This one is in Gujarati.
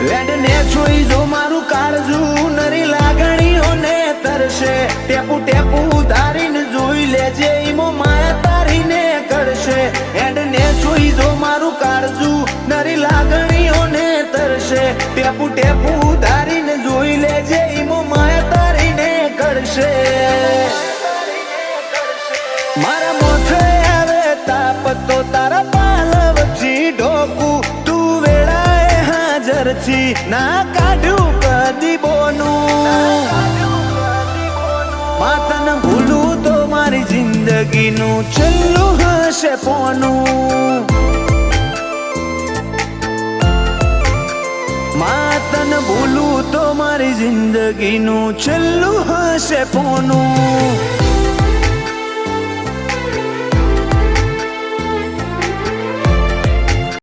વેડને જોઈ જો મારું કાળજું નરી લાગણીઓને તરશે ટેપુ ટેપુ ઉધારીને જોઈ લેજે ઈમો માયા તારીને કરશે વેડને જોઈ જો મારું કાળજું નરી લાગણીઓને તરશે ટેપુ ટેપુ ઉધારીને જોઈ લેજે ઈમો માયા તારીને કરશે મારા મોથે આવે તાપ તો તારા પાલવથી ઢોકું તું વેળાએ હાજર છી ના કાઢ્યું કદી બોનું માતન ભૂલું તો મારી જિંદગીનું છેલ્લું હશે પોનું માતન ભૂલું તો મારી જિંદગીનું છેલ્લું હશે પોનું